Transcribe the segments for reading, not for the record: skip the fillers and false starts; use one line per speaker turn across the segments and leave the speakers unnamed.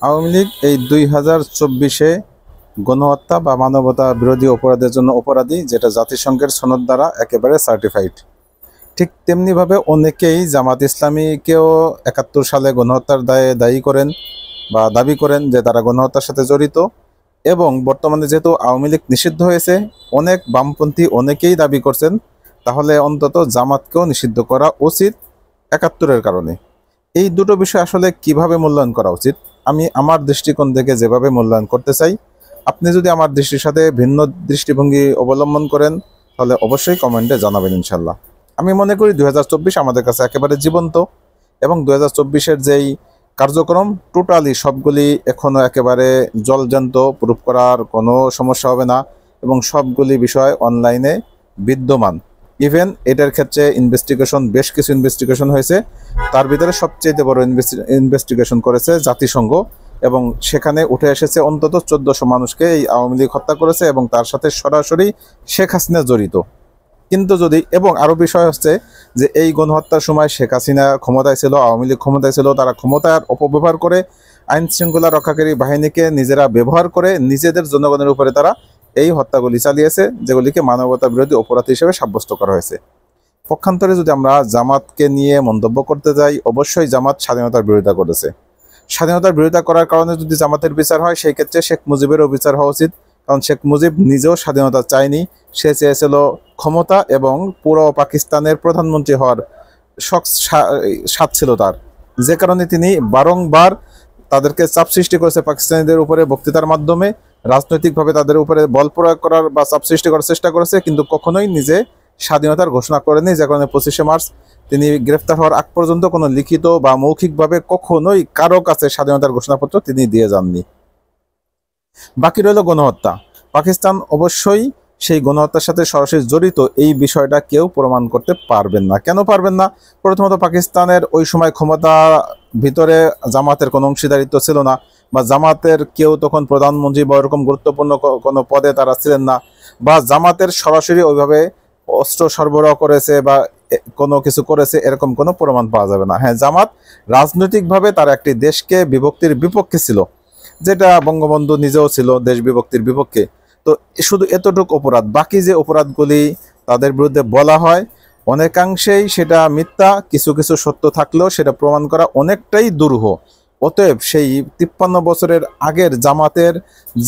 আওয়ামী লীগ এই 2024-এ গণহত্যা বা মানবতা বিরোধী অপরাধের জন্য অপরাধী, যেটা জাতিসংঘের সনদ দ্বারা একেবারে সার্টিফাইড। ঠিক তেমনিভাবে অনেকেই জামাত ইসলামীকেও 71 সালে গণহত্যার দায়ে দায়ী করেন বা দাবি করেন যে তারা গণহত্যার সাথে জড়িত। এবং বর্তমানে যেহেতু আওয়ামী লীগ নিষিদ্ধ হয়েছে, অনেক বামপন্থী অনেকেই দাবি করছেন তাহলে অন্তত জামাতকেও নিষিদ্ধ করা উচিত 71-এর কারণে। এই দুটো বিষয় আসলে কিভাবে মূল্যায়ন করা উচিত, আমি আমার দৃষ্টিকোণ থেকে যেভাবে মূল্যায়ন করতে চাই, আপনি যদি আমার দৃষ্টির সাথে ভিন্ন দৃষ্টিভঙ্গি অবলম্বন করেন তাহলে অবশ্যই কমেন্টে জানাবেন ইনশাল্লাহ। আমি মনে করি 2024 আমাদের কাছে একেবারে জীবন্ত, এবং 2024-এর যেই কার্যক্রম টোটালি সবগুলি এখনও একেবারে জলজান্ত, প্রুফ করার কোনো সমস্যা হবে না, এবং সবগুলি বিষয় অনলাইনে বিদ্যমান। ইভেন এটার ক্ষেত্রে ইনভেস্টিগেশন, বেশ কিছু ইনভেস্টিগেশন হয়েছে, তার ভিতরে সবচেয়ে বড় ইনভেস্টিগেশন করেছে জাতিসংঘ, এবং সেখানে উঠে এসেছে অন্তত 1400 মানুষকে এই আওয়ামী লীগ হত্যা করেছে এবং তার সাথে সরাসরি শেখ হাসিনা জড়িত। কিন্তু যদি, এবং আরও বিষয় হচ্ছে যে এই গণহত্যার সময় শেখ হাসিনা ক্ষমতায় ছিল, আওয়ামী লীগ ক্ষমতায় ছিল, তারা ক্ষমতার অপব্যবহার করে আইন শৃঙ্খলা রক্ষাকারী বাহিনীকে নিজেরা ব্যবহার করে নিজেদের জনগণের উপরে তারা এই হত্যাগুলি চালিয়েছে, যেগুলিকে মানবতা বিরোধী অপরাধ হিসেবে সাব্যস্ত করা হয়েছে। পক্ষান্তরে যদি আমরা জামাতকে নিয়ে মন্তব্য করতে যাই, অবশ্যই জামাত স্বাধীনতার বিরোধিতা করেছে। স্বাধীনতার বিরোধিতা করার কারণে যদি জামাতের বিচার হয়, সেই ক্ষেত্রে শেখ মুজিবেরও বিচার হওয়া উচিত, কারণ শেখ মুজিব নিজেও স্বাধীনতা চায়নি, সে চেয়েছিল ক্ষমতা এবং পুরো পাকিস্তানের প্রধানমন্ত্রী হওয়ার স্বাদ ছিল তার, যে কারণে তিনি বারংবার তাদেরকে চাপ সৃষ্টি করেছে পাকিস্তানিদের উপরে বক্তৃতার মাধ্যমে, রাজনৈতিকভাবে তাদের উপরে বল প্রয়োগ করার বা চাপ সৃষ্টি করার চেষ্টা করেছে, কিন্তু কখনোই নিজে স্বাধীনতার ঘোষণা করেনি, যে কারণে 25শে মার্চ তিনি গ্রেফতার হওয়ার আগ পর্যন্ত কোনো লিখিত বা মৌখিকভাবে কখনোই কারো কাছে স্বাধীনতার ঘোষণাপত্র তিনি দিয়ে যাননি। বাকি রইল গণহত্যা। পাকিস্তান অবশ্যই সেই গণহত্যার সাথে সরাসরি জড়িত, এই বিষয়টা কেউ প্রমাণ করতে পারবেন না। কেন পারবেন না? প্রথমত, পাকিস্তানের ওই সময় ক্ষমতা ভিতরে জামাতের কোনো অংশীদারিত্ব ছিল না, বা জামাতের কেউ তখন প্রধানমন্ত্রী বা এরকম গুরুত্বপূর্ণ কোনো পদে তারা ছিলেন না, বা জামাতের সরাসরি ওইভাবে অস্ত্র সরবরাহ করেছে বা কোনো কিছু করেছে এরকম কোনো প্রমাণ পাওয়া যাবে না। হ্যাঁ, জামাত রাজনৈতিকভাবে তারা একটি দেশকে বিভক্তির বিপক্ষে ছিল, যেটা বঙ্গবন্ধু নিজেও ছিল দেশ বিভক্তির বিপক্ষে। তো শুধু এতটুকু অপরাধ, বাকি যে অপরাধগুলি তাদের বিরুদ্ধে বলা হয় অনেকাংশেই সেটা মিথ্যা, কিছু কিছু সত্য থাকলেও সেটা প্রমাণ করা অনেকটাই দুরূহ। অতএব সেই 53 বছরের আগের জামাতের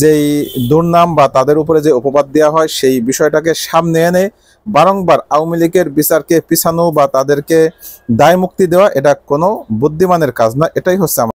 যেই দুর্নাম বা তাদের উপরে যে অপবাদ দেওয়া হয়, সেই বিষয়টাকে সামনে এনে বারংবার আওয়ামী লীগের বিচারকে পিছানো বা তাদেরকে দায় মুক্তি দেওয়া, এটা কোনো বুদ্ধিমানের কাজ না। এটাই হচ্ছে